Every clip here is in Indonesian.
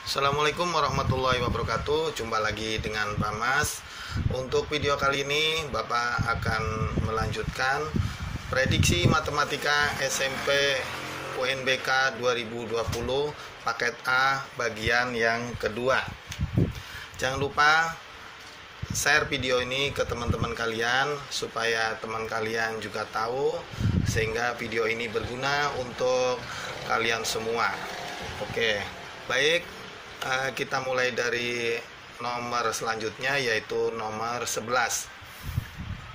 Assalamualaikum warahmatullahi wabarakatuh. Jumpa lagi dengan Pak Mas. Untuk video kali ini Bapak akan melanjutkan prediksi matematika SMP UNBK 2020 paket A bagian yang kedua. Jangan lupa share video ini ke teman-teman kalian supaya teman kalian juga tahu, sehingga video ini berguna untuk kalian semua. Oke, baik. Kita mulai dari nomor selanjutnya, yaitu nomor 11.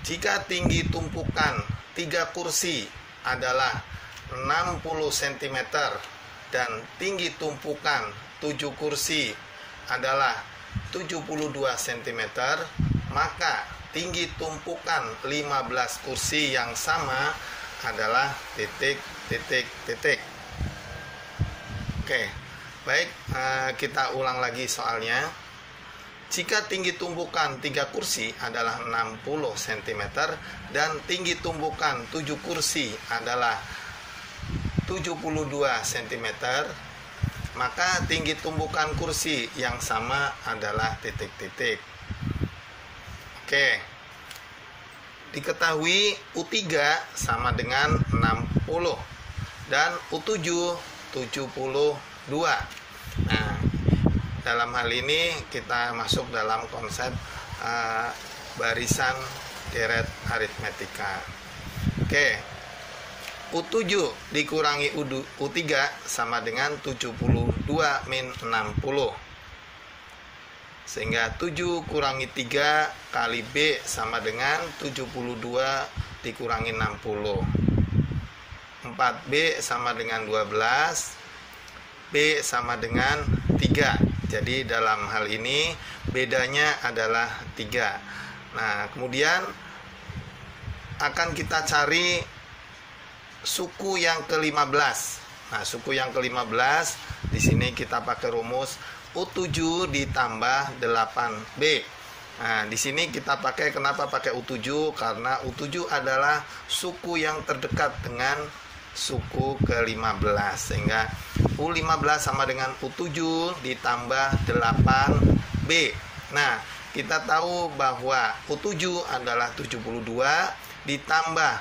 Jika tinggi tumpukan 3 kursi adalah 60 cm dan tinggi tumpukan 7 kursi adalah 72 cm, maka tinggi tumpukan 15 kursi yang sama adalah titik. Oke, baik, kita ulang lagi soalnya. Jika tinggi tumpukan 3 kursi adalah 60 cm dan tinggi tumpukan 7 kursi adalah 72 cm, maka tinggi tumpukan kursi yang sama adalah titik. Oke, diketahui U3 sama dengan 60 dan U7 72. Nah, dalam hal ini kita masuk dalam konsep barisan deret aritmetika. Oke, U7 dikurangi U3 sama dengan 72 min 60. Sehingga 7 kurangi 3 kali B sama dengan 72 dikurangi 60. 4B sama dengan 12, B sama dengan 3. Jadi dalam hal ini bedanya adalah 3. Nah, kemudian akan kita cari suku yang ke-15. Nah, suku yang ke-15 di sini kita pakai rumus U7 ditambah 8B. Nah, di sini kita pakai, kenapa pakai U7? Karena U7 adalah suku yang terdekat dengan suku ke-15, sehingga U15 sama dengan U7 ditambah 8B. Nah, kita tahu bahwa U7 adalah 72 ditambah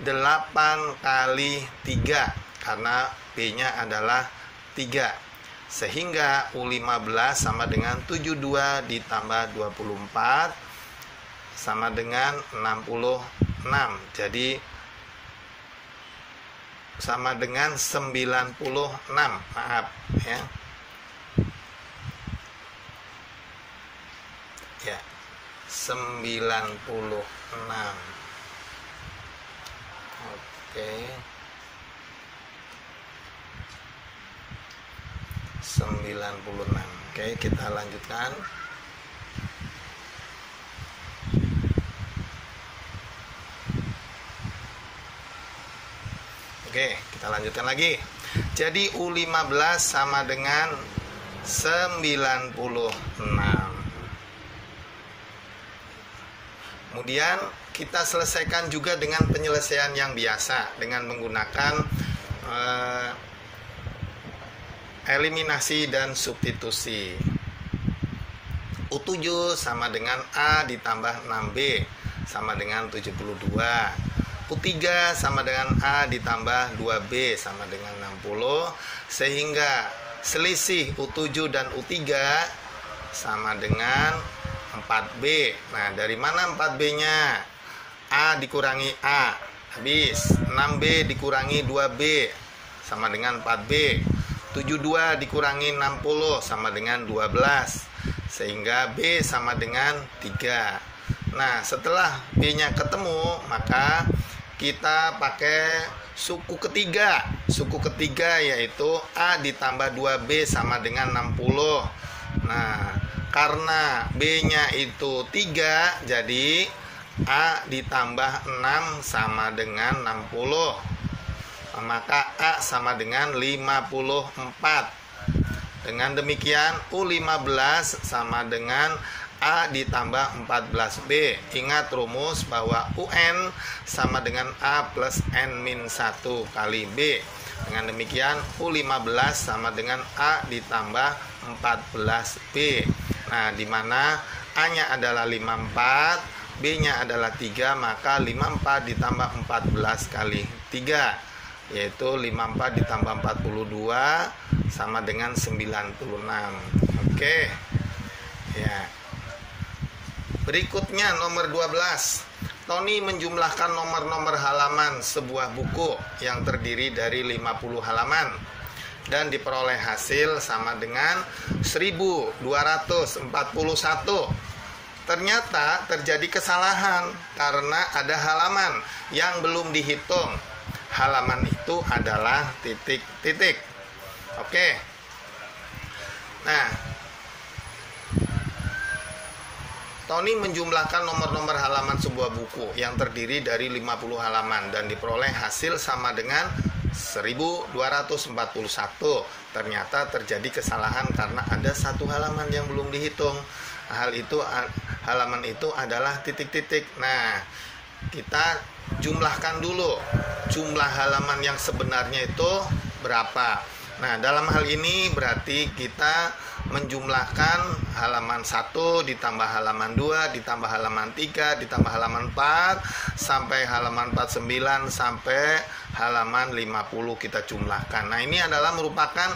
8 kali 3 karena B-nya adalah 3, sehingga U15 sama dengan 72 ditambah 24 sama dengan 66. Jadi sama dengan 96. Maaf ya. Ya, 96. Oke. 96. Oke, kita lanjutkan. Oke, kita lanjutkan lagi. Jadi U15 sama dengan 96. Kemudian kita selesaikan juga dengan penyelesaian yang biasa dengan menggunakan eliminasi dan substitusi. U7 sama dengan A ditambah 6B sama dengan 72. U3 sama dengan A ditambah 2B sama dengan 60, sehingga selisih U7 dan U3 sama dengan 4B. Nah, dari mana 4B-nya? A dikurangi A, habis 6B dikurangi 2B sama dengan 4B. 72 dikurangi 60 sama dengan 12, sehingga B sama dengan 3. Nah, setelah B-nya ketemu, maka kita pakai suku ketiga. Suku ketiga yaitu A ditambah 2B sama dengan 60. Nah, karena B-nya itu 3, jadi A ditambah 6 sama dengan 60. Maka A sama dengan 54. Dengan demikian U15 sama dengan A ditambah 14B. Ingat rumus bahwa UN sama dengan A plus N min 1 kali B. Dengan demikian U15 sama dengan A ditambah 14B. Nah, di mana A-nya adalah 54, B-nya adalah 3, maka 54 ditambah 14 kali 3, yaitu 54 ditambah 42 sama dengan 96. Oke. Ya. Berikutnya nomor 12. Tony menjumlahkan nomor-nomor halaman sebuah buku yang terdiri dari 50 halaman dan diperoleh hasil sama dengan 1241. Ternyata terjadi kesalahan karena ada halaman yang belum dihitung. Halaman itu adalah titik-titik. Oke. Nah, Tony menjumlahkan nomor-nomor halaman sebuah buku yang terdiri dari 50 halaman dan diperoleh hasil sama dengan 1241. Ternyata terjadi kesalahan karena ada satu halaman yang belum dihitung. Halaman itu adalah titik-titik. Nah, kita jumlahkan dulu jumlah halaman yang sebenarnya itu berapa. Nah, dalam hal ini berarti kita menjumlahkan halaman 1 ditambah halaman 2 ditambah halaman 3 ditambah halaman 4 sampai halaman 49 sampai halaman 50 kita jumlahkan. Nah, ini adalah merupakan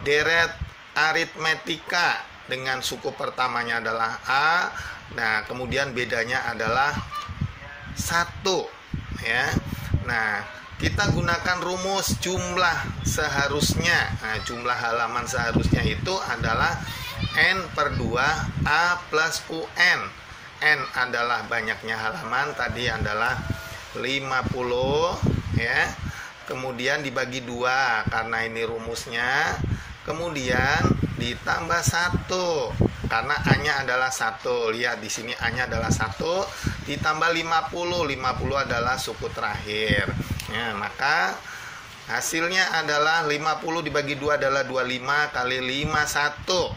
deret aritmetika dengan suku pertamanya adalah A. Nah, kemudian bedanya adalah 1 ya. Nah, kita gunakan rumus jumlah seharusnya. Nah, jumlah halaman seharusnya itu adalah N per 2 A plus UN. N adalah banyaknya halaman, tadi adalah 50 ya. Kemudian dibagi 2 karena ini rumusnya. Kemudian ditambah 1 karena A-nya adalah 1. Lihat di sini A-nya adalah 1 ditambah 50. 50 adalah suku terakhir. Ya, maka hasilnya adalah 50 dibagi 2 adalah 25 kali 51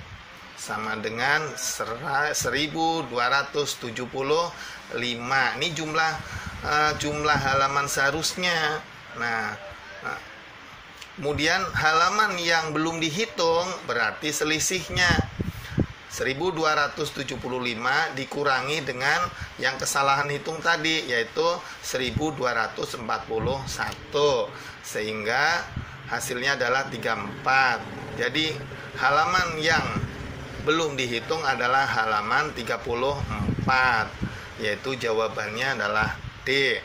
sama dengan 1275. Ini jumlah halaman seharusnya. Nah, kemudian halaman yang belum dihitung berarti selisihnya 1275 dikurangi dengan yang kesalahan hitung tadi, yaitu 1241, sehingga hasilnya adalah 34. Jadi halaman yang belum dihitung adalah halaman 34, yaitu jawabannya adalah D.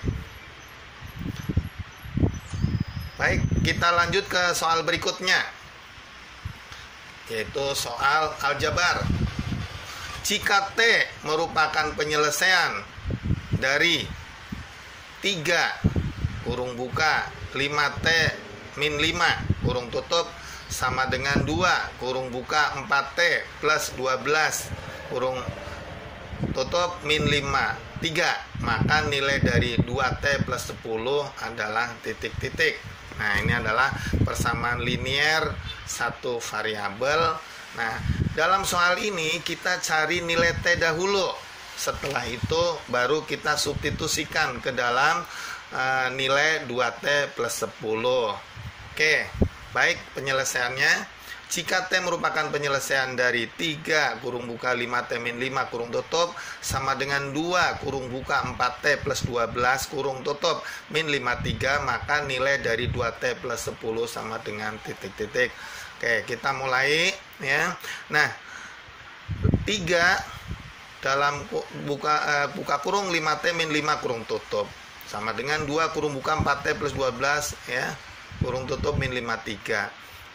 Baik, kita lanjut ke soal berikutnya, yaitu soal aljabar. Jika T merupakan penyelesaian dari 3 kurung buka 5T min 5 kurung tutup sama dengan 2 kurung buka 4T plus 12 kurung tutup min 5 3, maka nilai dari 2T plus 10 adalah titik-titik. Nah, ini adalah persamaan linier satu variabel. Nah, dalam soal ini kita cari nilai T dahulu. Setelah itu baru kita substitusikan ke dalam nilai 2T plus 10. Oke, baik, penyelesaiannya. Jika T merupakan penyelesaian dari 3 kurung buka 5T min 5 kurung tutup sama dengan 2 kurung buka 4T plus 12 kurung tutup min 53, maka nilai dari 2T plus 10 sama dengan titik-titik. Oke, kita mulai ya. Nah, 3 dalam buka kurung 5T min 5 kurung tutup sama dengan 2 kurung buka 4T plus 12 ya, kurung tutup min 53.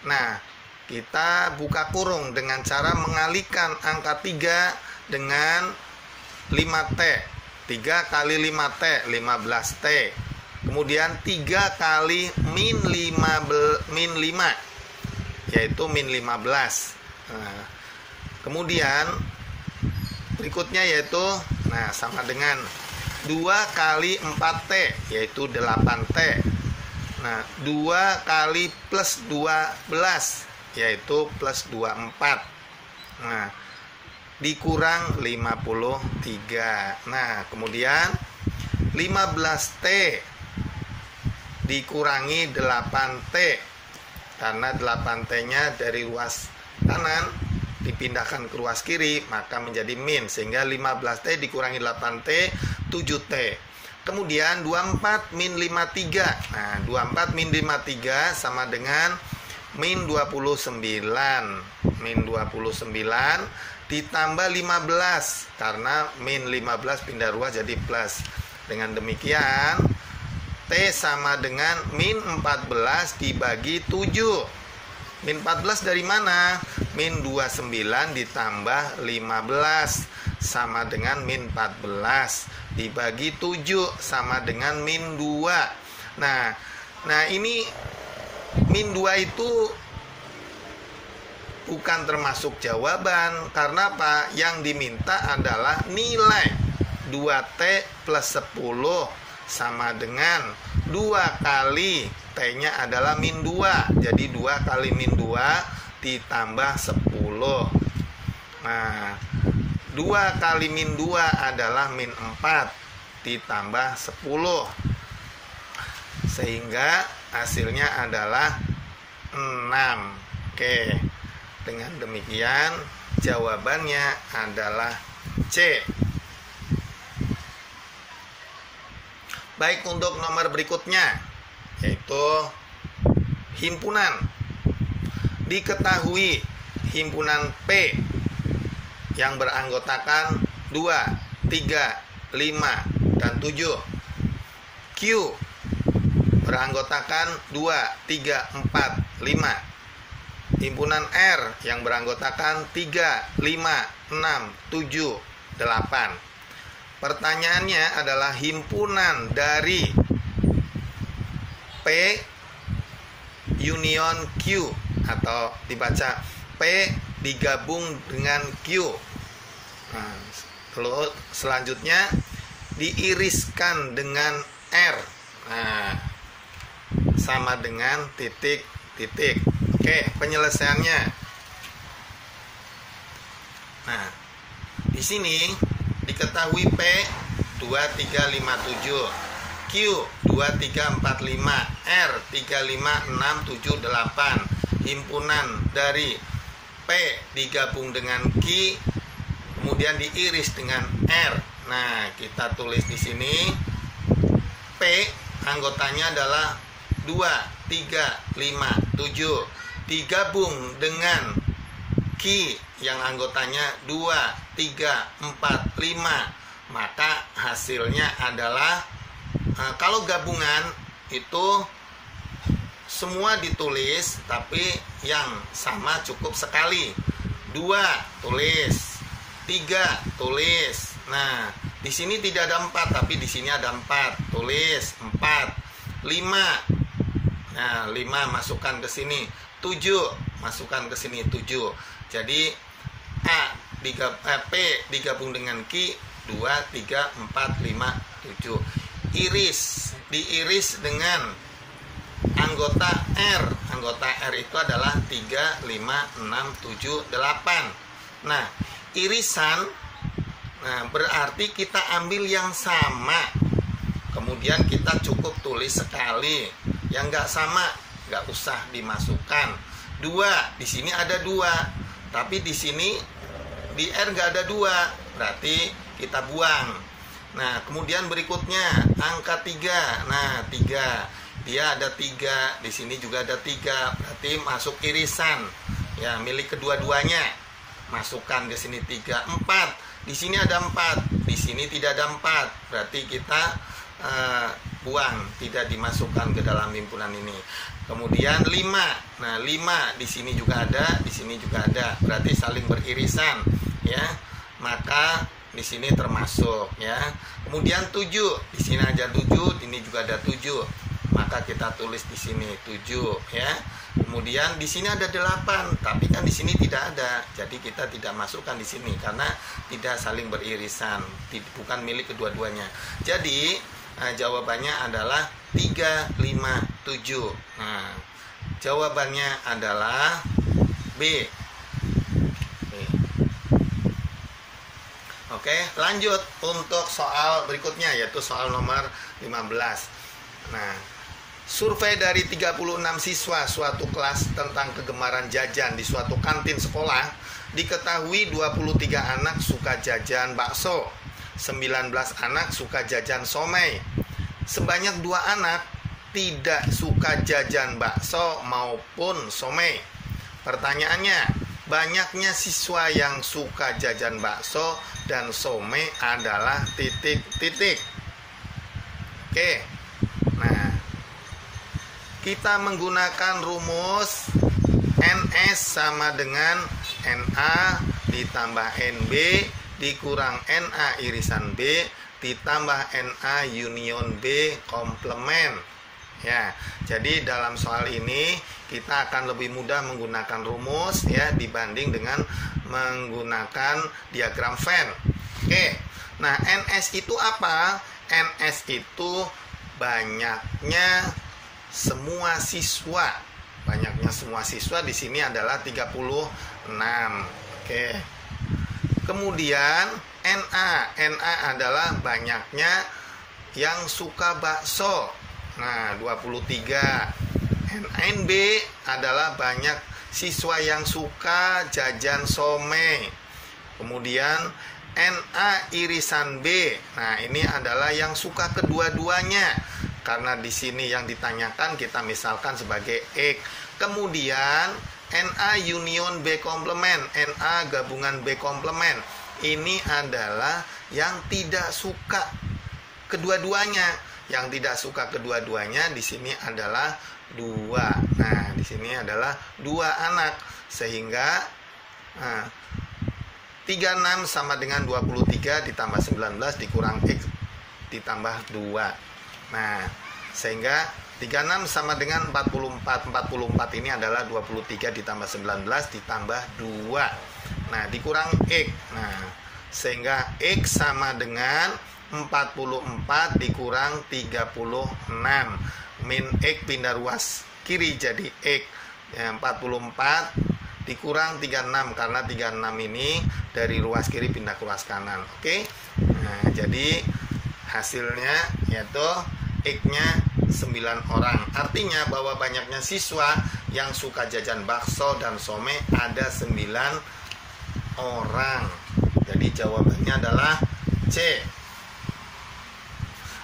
Nah, kita buka kurung dengan cara mengalihkan angka 3 dengan 5T. 3 kali 5T, 15T. Kemudian 3 kali min 5, yaitu min 15. Nah, kemudian berikutnya yaitu sama dengan 2 kali 4T, yaitu 8T. Nah, 2 kali plus 12, yaitu plus 24. Nah, dikurang 53. Nah, kemudian 15T dikurangi 8T karena 8T-nya dari ruas kanan dipindahkan ke ruas kiri, maka menjadi min, sehingga 15T dikurangi 8T, 7T. Kemudian 24 min 53. Nah, 24 min 53 sama dengan min 29. Min 29 ditambah 15, karena min 15 pindah ruas jadi plus. Dengan demikian T sama dengan min 14 dibagi 7. Min 14 dari mana? Min 29 ditambah 15 sama dengan min 14 dibagi 7 sama dengan min 2. Nah ini min 2 itu bukan termasuk jawaban. Karena apa? Yang diminta adalah nilai 2T plus 10 sama dengan 2 kali T-nya adalah min 2. Jadi 2 kali min 2 ditambah 10. Nah, 2 kali min 2 adalah min 4 ditambah 10. Sehingga hasilnya adalah 6. Oke. Dengan demikian jawabannya adalah C. Baik, untuk nomor berikutnya, yaitu himpunan. Diketahui himpunan P yang beranggotakan 2, 3, 5, dan 7. Q beranggotakan 2, 3, 4, 5. Himpunan R yang beranggotakan 3, 5, 6, 7, 8. Pertanyaannya adalah himpunan dari P union Q, atau dibaca P digabung dengan Q. Nah, lalu selanjutnya diiriskan dengan R. Nah, sama dengan titik-titik. Oke, penyelesaiannya. Nah, di sini diketahui P 2357, Q 2345, R 35678. Himpunan dari P digabung dengan Q, kemudian diiris dengan R. Nah, kita tulis di sini P anggotanya adalah 2, 3, 5, 7 digabung dengan Q yang anggotanya 2, 3, 4, 5. Maka hasilnya adalah kalau gabungan itu semua ditulis, tapi yang sama cukup sekali. 2 tulis, 3 tulis. Nah, di sini tidak ada 4, tapi di sini ada 4. Tulis 4. 5. Nah, 5 masukkan ke sini. 7 masukkan ke sini 7. Jadi P digabung dengan Q 2, 3, 4, 5, 7. Diiris dengan anggota R. Anggota R itu adalah 3, 5, 6, 7, 8. Nah, irisan, berarti kita ambil yang sama, kemudian kita cukup tulis sekali. Yang nggak sama nggak usah dimasukkan. 2, di sini ada 2, tapi di sini di R nggak ada 2, berarti kita buang. Nah, kemudian berikutnya angka 3. Nah, 3 dia ada 3, di sini juga ada 3, berarti masuk irisan. Ya, milik kedua-duanya. Masukkan ke sini 3. 4, di sini ada 4, di sini tidak ada 4, berarti kita buang, tidak dimasukkan ke dalam himpunan ini. Kemudian 5. Nah, 5 di sini juga ada, di sini juga ada, berarti saling beririsan, ya. Maka di sini termasuk, ya. Kemudian 7, di sini ada 7, di sini juga ada 7. Maka kita tulis di sini 7, ya. Kemudian di sini ada 8, tapi kan di sini tidak ada. Jadi kita tidak masukkan di sini karena tidak saling beririsan, bukan milik kedua-duanya. Jadi jawabannya adalah 3, 5, 7. Nah, jawabannya adalah B. Oke, lanjut untuk soal berikutnya, yaitu soal nomor 15. Nah, Survei dari 36 siswa suatu kelas tentang kegemaran jajan di suatu kantin sekolah, diketahui 23 anak suka jajan bakso, 19 anak suka jajan somai. Sebanyak 2 anak tidak suka jajan bakso maupun somai. Pertanyaannya, banyaknya siswa yang suka jajan bakso dan somai adalah titik-titik. Oke. Nah, kita menggunakan rumus NS sama dengan NA ditambah NB dikurang NA irisan B ditambah NA union B komplement. Ya, jadi dalam soal ini kita akan lebih mudah menggunakan rumus ya dibanding dengan menggunakan diagram Venn. Oke. Nah, NS itu apa? NS itu banyaknya semua siswa. Banyaknya semua siswa di sini adalah 36. Oke. Kemudian NA adalah banyaknya yang suka bakso. Nah, 23. NB adalah banyak siswa yang suka jajan somai. Kemudian NA irisan B. Nah, ini adalah yang suka kedua-duanya. Karena di sini yang ditanyakan kita misalkan sebagai X. Kemudian NA union B komplement, NA gabungan B komplement. Ini adalah yang tidak suka kedua-duanya. Yang tidak suka kedua-duanya di sini adalah 2. Nah, di sini adalah 2 anak. Sehingga 36 sama dengan 23 ditambah 19 dikurang X ditambah 2. Nah, sehingga 36 sama dengan 44. 44 ini adalah 23 ditambah 19 ditambah 2. Nah, dikurang X. Nah, sehingga X sama dengan 44 dikurang 36. Min X pindah ruas kiri jadi X. 44 dikurang 36 karena 36 ini dari ruas kiri pindah ke ruas kanan. Oke. Nah, jadi hasilnya yaitu X-nya 9 orang. Artinya bahwa banyaknya siswa yang suka jajan bakso dan somai ada 9 orang. Jadi jawabannya adalah C.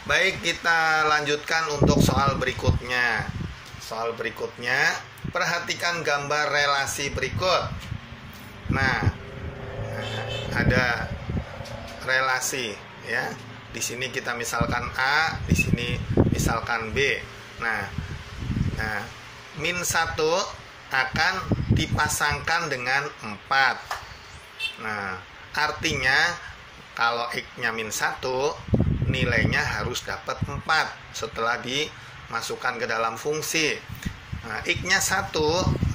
Baik, kita lanjutkan untuk soal berikutnya. Soal berikutnya, perhatikan gambar relasi berikut. Nah, ada relasi ya. Di sini kita misalkan A, di sini misalkan B. Nah, min 1 akan dipasangkan dengan 4. Nah, artinya kalau X-nya min 1, nilainya harus dapat 4 setelah dimasukkan ke dalam fungsi. Nah, X-nya 1,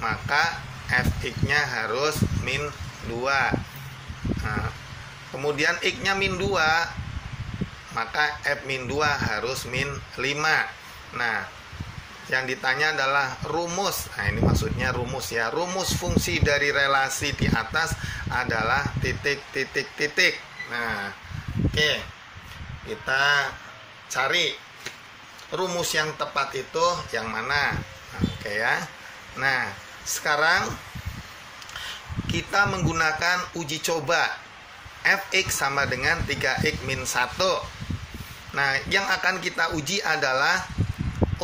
maka Fx-nya harus min 2. Nah, kemudian X-nya min 2, maka F min 2 harus min 5. Nah, yang ditanya adalah rumus. Nah, ini maksudnya rumus ya. Rumus fungsi dari relasi di atas adalah titik. Nah, oke. Kita cari rumus yang tepat itu yang mana. Oke ya. Nah, sekarang kita menggunakan uji coba. Fx sama dengan 3x min 1. Nah, yang akan kita uji adalah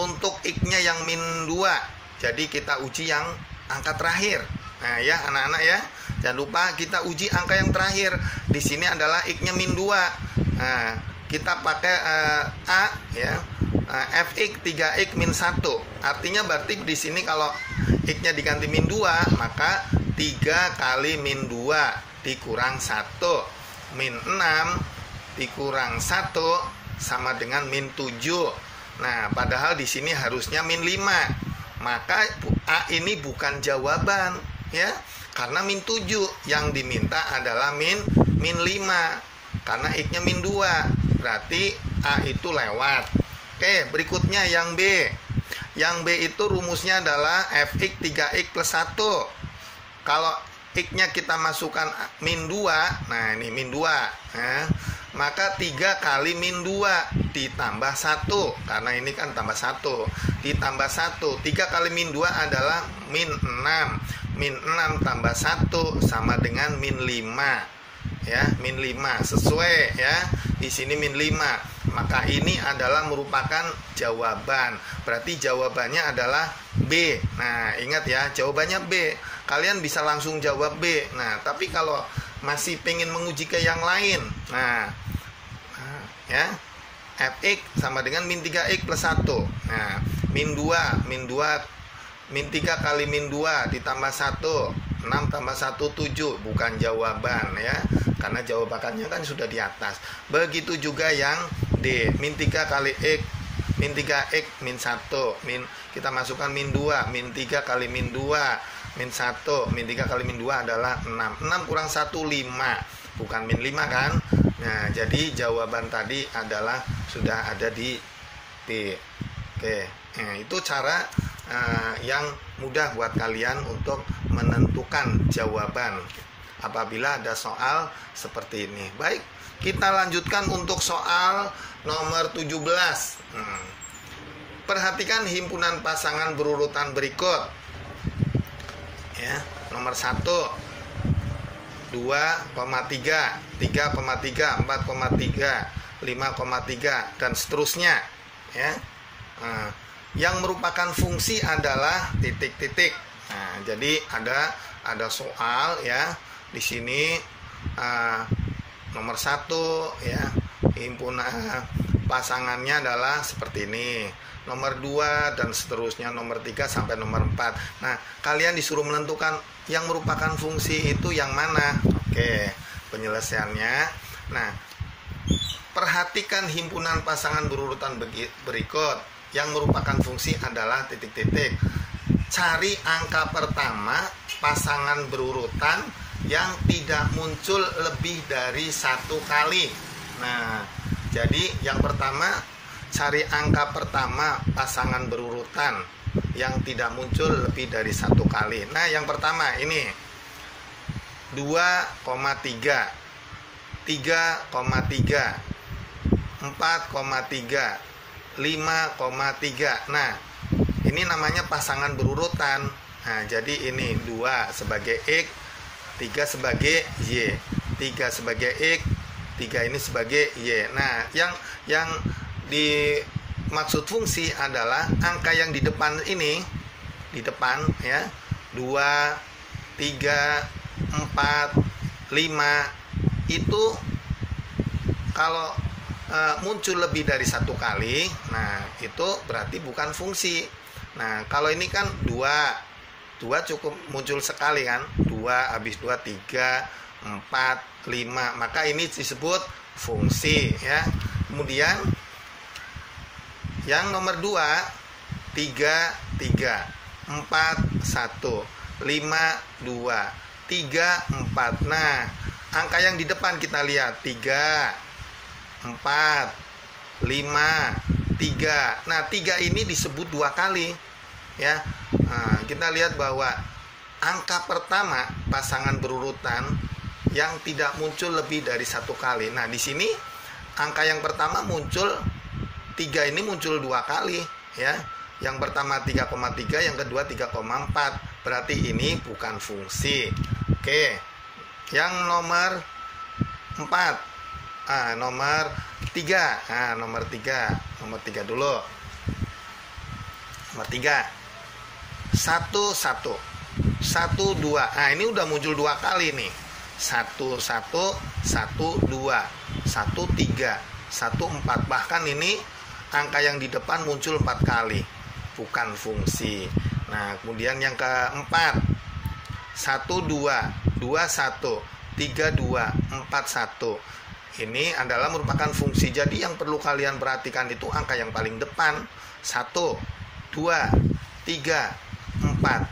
untuk X-nya yang min 2. Jadi kita uji yang angka terakhir. Nah ya anak-anak ya, jangan lupa kita uji angka yang terakhir. Di sini adalah X-nya min 2. Nah, kita pakai A ya, Fx 3x min 1. Artinya berarti di sini kalau X-nya diganti min 2, maka 3 kali min 2 dikurang 1. Min 6 dikurang 1 sama dengan min 7. Nah, padahal di sini harusnya min 5. Maka A ini bukan jawaban ya. Karena min 7 yang diminta adalah min 5. Karena X-nya min 2. Berarti A itu lewat. Oke, berikutnya yang B. Yang B itu rumusnya adalah Fx 3x plus 1. Kalau X-nya kita masukkan min 2. Nah, ini min 2. Nah, maka 3 kali min 2 ditambah 1, karena ini kan tambah 1, ditambah 1, 3 kali min 2 adalah min 6, min 6 tambah 1 sama dengan min 5, ya, min 5, sesuai ya, di sini min 5, maka ini adalah merupakan jawaban, berarti jawabannya adalah B. Nah ingat ya, jawabannya B, kalian bisa langsung jawab B. Nah tapi kalau masih pengen menguji ke yang lain, nah ya, fx sama dengan min 3x plus 1. Nah, min 2, min 3 kali min 2 ditambah 1, 6 tambah 1, 7, bukan jawaban ya, karena jawabannya kan sudah di atas. Begitu juga yang D, min 3 kali x, min 3x min 1, kita masukkan min 2, min 3 kali min 2, min 1, min 3 kali min 2 adalah 6, 6 kurang 1, 5, bukan min 5 kan. Nah, jadi jawaban tadi adalah sudah ada di B. Oke, nah, itu cara yang mudah buat kalian untuk menentukan jawaban apabila ada soal seperti ini. Baik, kita lanjutkan untuk soal nomor 17. Perhatikan himpunan pasangan berurutan berikut. Ya, nomor 1, 2,3, 3,3, 4,3, 5,3 dan seterusnya ya. Yang merupakan fungsi adalah titik-titik. Nah, jadi ada soal ya di sini, nomor 1 ya, himpunan pasangannya adalah seperti ini, nomor 2 dan seterusnya, nomor 3 sampai nomor 4. Nah, kalian disuruh menentukan yang merupakan fungsi itu yang mana. Oke, penyelesaiannya. Nah, perhatikan himpunan pasangan berurutan berikut. Yang merupakan fungsi adalah titik-titik. Cari angka pertama pasangan berurutan yang tidak muncul lebih dari 1 kali. Nah, jadi yang pertama, cari angka pertama pasangan berurutan yang tidak muncul lebih dari 1 kali. Nah, yang pertama ini 2,3, 3,3, 4,3, 5,3. Nah, ini namanya pasangan berurutan. Nah, jadi ini 2 sebagai X, 3 sebagai Y, 3 sebagai X, 3 ini sebagai Y. Nah, yang dimaksud fungsi adalah angka yang di depan ini, di depan ya, 2, 3, 4, 5 itu kalau muncul lebih dari 1 kali, nah itu berarti bukan fungsi. Nah, kalau ini kan 2 cukup muncul sekali kan, 2 habis 2, 3, 4, 5, maka ini disebut fungsi ya. Kemudian yang nomor 2, 3, 3, 4, 1, 5, 2, 3, 4. Nah, angka yang di depan kita lihat 3, 4, 5, 3. Nah, 3 ini disebut 2 kali ya. Nah, kita lihat bahwa angka pertama pasangan berurutan yang tidak muncul lebih dari 1 kali. Nah, di sini angka yang pertama muncul, 3 ini muncul 2 kali ya. Yang pertama 3,3, yang kedua 3,4. Berarti ini bukan fungsi. Oke. Yang nomor 4. Nomor 3. Nomor 3 dulu. Nomor 3. 1, 1. 1, 2. Nah, ini udah muncul 2 kali nih. 1, 1, 1, 2. 1, 3. 1, 4. Bahkan ini angka yang di depan muncul 4 kali. Bukan fungsi. Nah, kemudian yang keempat. 1, 2. 2, 1. 3, 2. 4, 1. Ini adalah merupakan fungsi. Jadi yang perlu kalian perhatikan itu angka yang paling depan. 1, 2, 3, 4.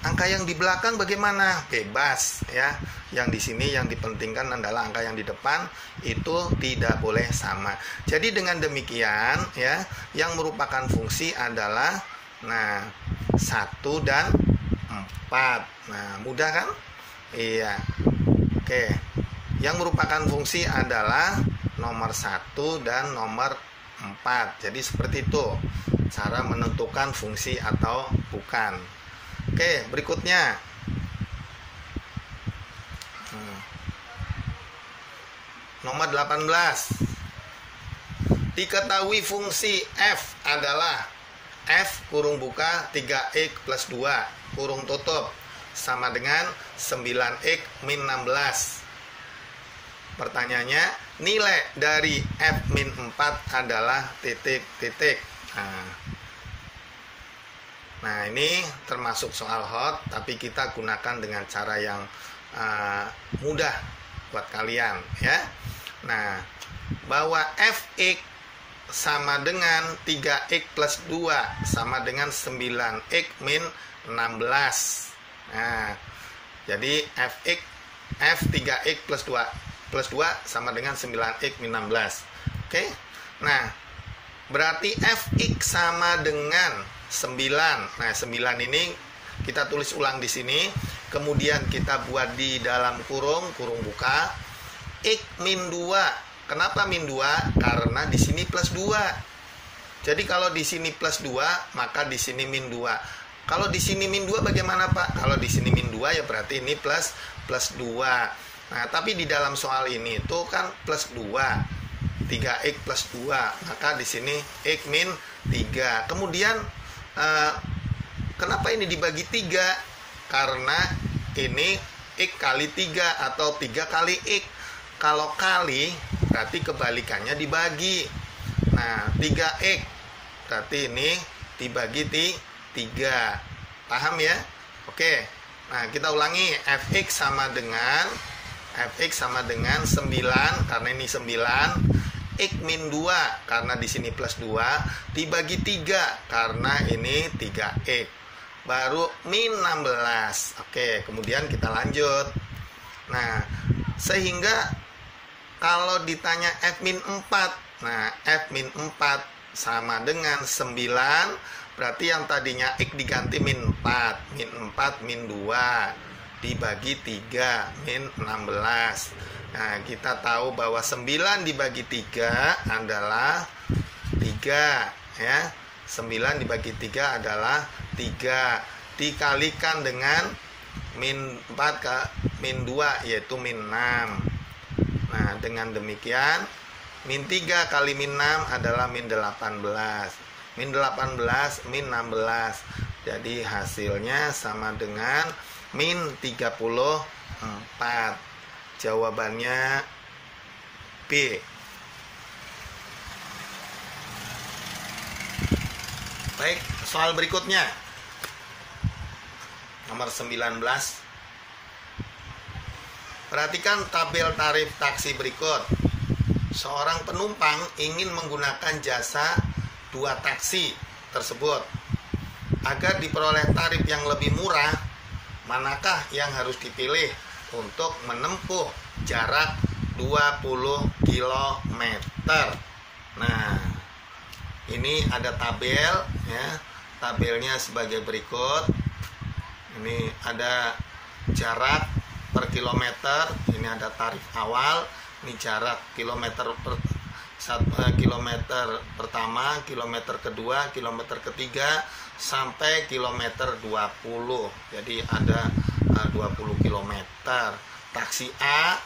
Angka yang di belakang bagaimana? Bebas ya. Yang di sini yang dipentingkan adalah angka yang di depan itu tidak boleh sama. Jadi dengan demikian ya, yang merupakan fungsi adalah 1 dan 4. Nah, mudah kan? Iya. Oke. Yang merupakan fungsi adalah nomor 1 dan nomor 4. Jadi seperti itu cara menentukan fungsi atau bukan. Oke, berikutnya nomor 18. Diketahui fungsi f adalah f kurung buka 3x plus 2 kurung tutup sama dengan 9x min 16. Pertanyaannya, nilai dari f min 4 adalah titik-titik. Nah, ini termasuk soal hot, tapi kita gunakan dengan cara yang mudah buat kalian ya. Nah, bahwa fx sama dengan 3x plus 2 sama dengan 9x min 16. Nah, jadi f 3x plus 2 sama dengan 9x min 16. Oke. Nah, berarti fx sama dengan 9. Nah, 9 ini kita tulis ulang di sini, kemudian kita buat di dalam kurung buka x min 2. Kenapa min 2? Karena di sini plus 2. Jadi kalau di sini plus 2, maka di sini min 2. Kalau di sini min 2 bagaimana, Pak? Kalau di sini min 2 ya berarti ini plus 2. Nah, tapi di dalam soal ini itu kan plus 2. 3x plus 2. Maka di sini x min 3. Kemudian kenapa ini dibagi 3? Karena ini x kali 3 atau 3 kali x. Kalau kali berarti kebalikannya dibagi. Nah, 3x berarti ini dibagi 3. Paham ya? Oke. Nah, kita ulangi. fx sama dengan 9 karena ini 9. X min 2 karena di sini plus 2 dibagi 3 karena ini 3x. Baru min 16. Oke, kemudian kita lanjut. Nah, sehingga kalau ditanya f min 4, nah f min 4 sama dengan 9, berarti yang tadinya x diganti min 4. Min 4 min 2 dibagi 3 min 16. Nah, kita tahu bahwa 9 dibagi 3 adalah 3 ya. 9 dibagi 3 adalah 3 dikalikan dengan min 4 ke min 2 yaitu min 6. Nah, dengan demikian min 3 kali min 6 adalah min 18. Min 18 min 16. Jadi hasilnya sama dengan min 34. Jawabannya B. Baik, soal berikutnya. Nomor 19. Perhatikan tabel tarif taksi berikut. Seorang penumpang ingin menggunakan jasa 2 taksi tersebut. Agar diperoleh tarif yang lebih murah, manakah yang harus dipilih untuk menempuh jarak 20 km? Nah, ini ada tabel ya. Tabelnya sebagai berikut. Ini ada jarak per kilometer, ini ada tarif awal, ini jarak kilometer kilometer pertama, kilometer kedua, kilometer ketiga sampai kilometer 20. Jadi ada 20 km. Taksi A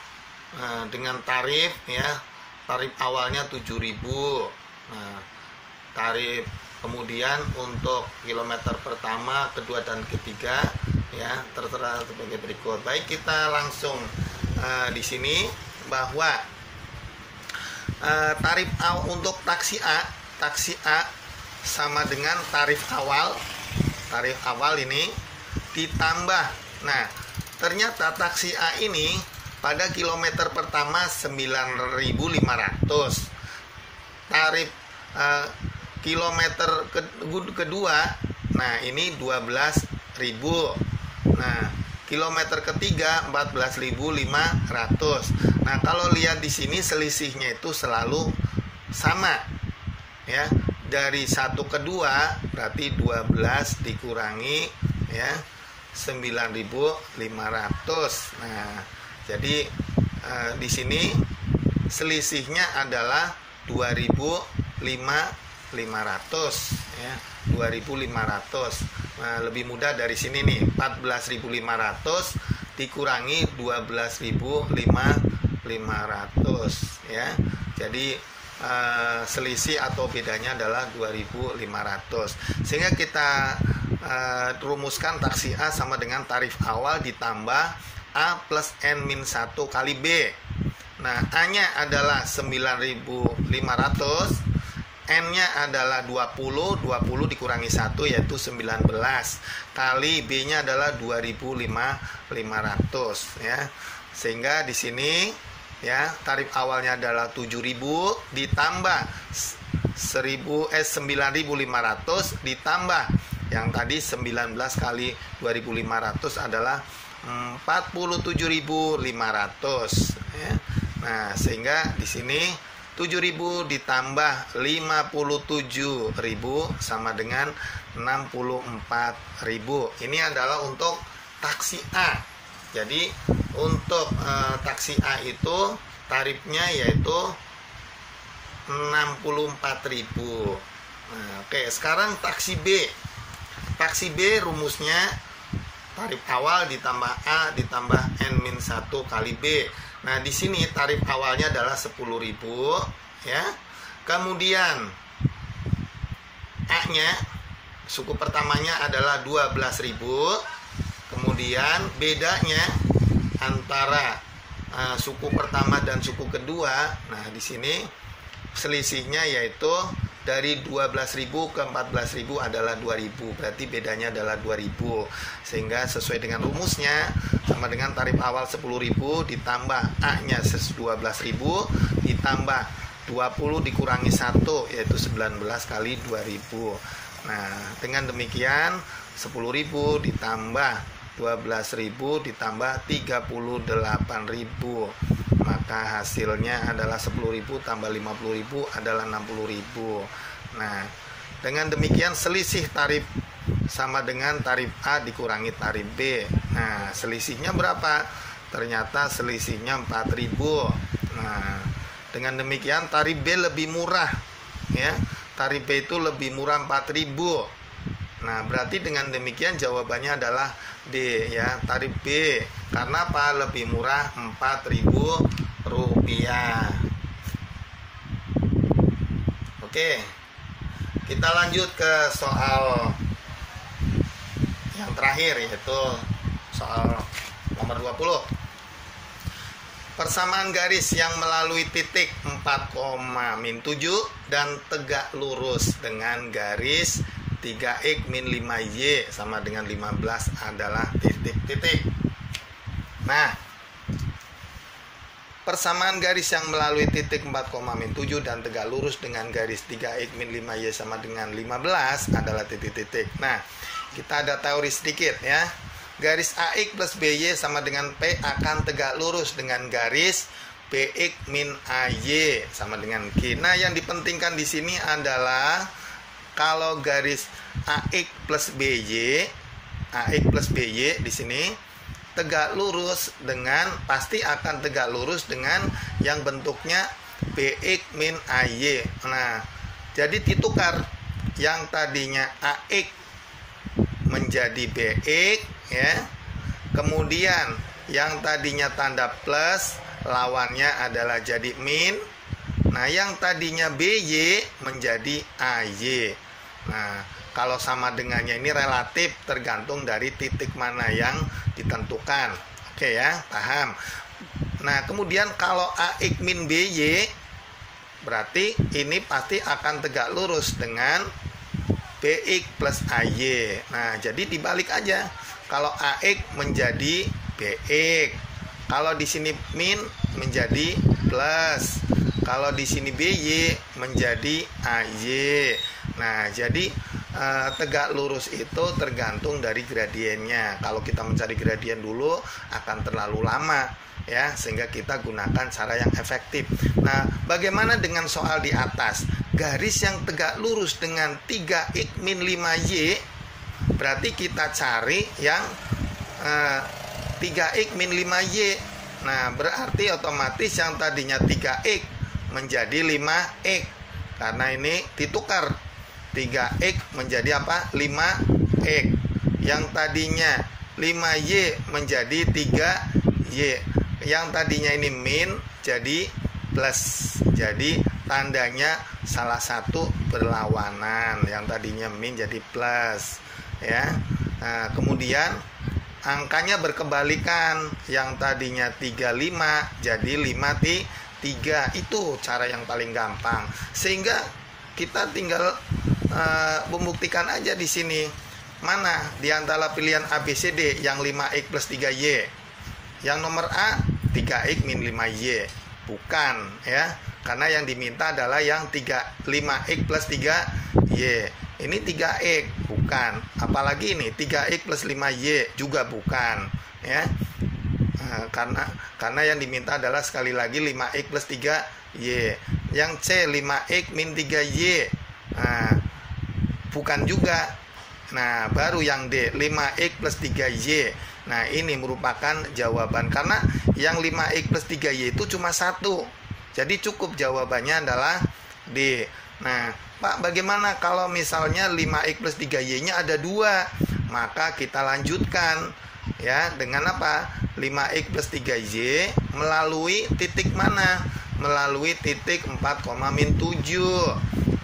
dengan tarif ya, tarif awalnya 7.000. Nah, tarif kemudian untuk kilometer pertama, kedua dan ketiga ya tertera sebagai berikut. Baik, kita langsung di sini bahwa tarif untuk taksi A sama dengan tarif awal. Tarif awal ini ditambah. Nah, ternyata taksi A ini pada kilometer pertama 9.500. Tarif kilometer kedua, nah ini 12.000. Nah, kilometer ketiga 14.500. Nah, kalau lihat di sini selisihnya itu selalu sama ya. Dari 1 ke 2 berarti 12 dikurangi ya 9.500. Nah, jadi di sini selisihnya adalah 2.500 ya, 2.500. Nah, lebih mudah dari sini nih, 14.500 dikurangi 12.500 ya. Jadi selisih atau bedanya adalah 2.500. Sehingga kita rumuskan taksi A sama dengan tarif awal ditambah A plus N-1 kali B. Nah, A-nya adalah 9.500, N-nya adalah 20 dikurangi 1 yaitu 19, kali B-nya adalah 2.500 ya. Sehingga di sini ya, tarif awalnya adalah 7.000 ditambah 9.500 ditambah yang tadi 19 kali 2.500 adalah 47.500 ya. Nah, sehingga di sini 7.000 ditambah 57.000 sama dengan 64.000. Ini adalah untuk taksi A. Jadi untuk taksi A itu tarifnya yaitu 64.000. Nah, oke, sekarang taksi B. Taksi B rumusnya tarif awal ditambah A ditambah N-1 kali B. Nah, di sini tarif awalnya adalah 10.000 ya. Kemudian A-nya suku pertamanya adalah 12.000. Kemudian bedanya antara suku pertama dan suku kedua, nah di sini selisihnya yaitu dari 12.000 ke 14.000 adalah 2.000. Berarti bedanya adalah 2.000. Sehingga sesuai dengan rumusnya sama dengan tarif awal 10.000 ditambah A-nya 12.000 ditambah 20 dikurangi 1 yaitu 19 kali 2.000. Nah, dengan demikian 10.000 ditambah 12.000 ditambah 38.000, maka hasilnya adalah 10.000 tambah 50.000 adalah 60.000. Nah, dengan demikian selisih tarif sama dengan tarif A dikurangi tarif B. Nah, selisihnya berapa? Ternyata selisihnya 4.000. Nah, dengan demikian tarif B lebih murah ya. Tarif B itu lebih murah 4.000. Nah, berarti dengan demikian jawabannya adalah D ya, tarif B. Karena apa? Lebih murah Rp4.000. Oke. Kita lanjut ke soal yang terakhir, yaitu soal nomor 20. Persamaan garis yang melalui titik 4,-7 dan tegak lurus dengan garis 3x min 5y sama dengan 15 adalah titik-titik. Nah, persamaan garis yang melalui titik 4,-7 dan tegak lurus dengan garis 3x min 5y sama dengan 15 adalah titik-titik. Nah, kita ada teori sedikit ya. Garis AX plus BY sama dengan P akan tegak lurus dengan garis BX min AY sama dengan Q. Nah, yang dipentingkan di sini adalah kalau garis AX plus BY di sini tegak lurus dengan, pasti akan tegak lurus dengan yang bentuknya BX min AY. Nah, jadi ditukar yang tadinya AX menjadi BX ya. Kemudian yang tadinya tanda plus lawannya adalah jadi min. Nah, yang tadinya BY menjadi AY. Nah, kalau sama dengannya ini relatif tergantung dari titik mana yang ditentukan. Oke ya, paham. Nah, kemudian kalau AX min BY berarti ini pasti akan tegak lurus dengan BX plus AY. Nah, jadi dibalik aja. Kalau AX menjadi BX, kalau di sini min menjadi plus, kalau di sini BY menjadi AY. Nah, jadi tegak lurus itu tergantung dari gradiennya. Kalau kita mencari gradien dulu akan terlalu lama ya, sehingga kita gunakan cara yang efektif. Nah, bagaimana dengan soal di atas? Garis yang tegak lurus dengan 3x min 5y, berarti kita cari yang 3x min 5y. Nah, berarti otomatis yang tadinya 3X menjadi 5X. Karena ini ditukar 3X menjadi apa? 5X. Yang tadinya 5Y menjadi 3Y. Yang tadinya ini min jadi plus. Jadi tandanya salah satu berlawanan. Yang tadinya min jadi plus, ya. Nah, kemudian angkanya berkebalikan. Yang tadinya 35 jadi 53. Itu cara yang paling gampang. Sehingga kita tinggal membuktikan aja di sini. Mana di antara pilihan A, B, C, D yang 5X plus 3Y? Yang nomor A 3X min 5Y. Bukan, ya. Karena yang diminta adalah yang 5X plus 3Y. Ini 3X, bukan. Apalagi ini 3X plus 5Y juga bukan, ya. Karena yang diminta adalah sekali lagi 5X plus 3Y. Yang C 5X min 3Y. Bukan juga. Nah, baru yang D 5X plus 3Y. Nah, ini merupakan jawaban. Karena yang 5X plus 3Y itu cuma satu. Jadi cukup jawabannya adalah D. Nah, Pak, bagaimana kalau misalnya 5X plus 3Y-nya ada 2? Maka kita lanjutkan, ya, dengan apa? 5X plus 3Y melalui titik mana? Melalui titik 4,-7.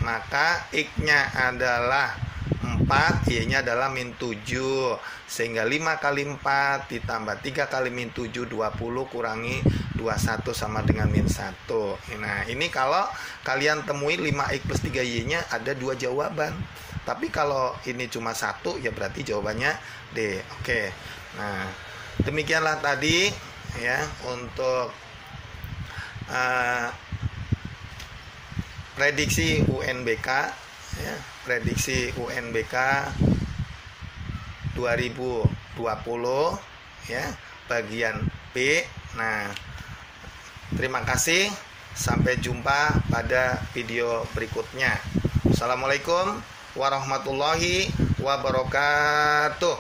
Maka X-nya adalah 4, Y-nya adalah min 7. Sehingga 5 kali 4 ditambah 3 kali min 7, 20 kurangi 21 sama dengan min 1. Nah, ini kalau kalian temui 5X plus 3Y-nya ada 2 jawaban. Tapi kalau ini cuma 1, ya berarti jawabannya D. Oke. Nah, demikianlah tadi, ya, untuk prediksi UNBK, ya, prediksi UNBK 2020, ya, bagian B. Nah, terima kasih, sampai jumpa pada video berikutnya. Assalamualaikum warahmatullahi wabarakatuh.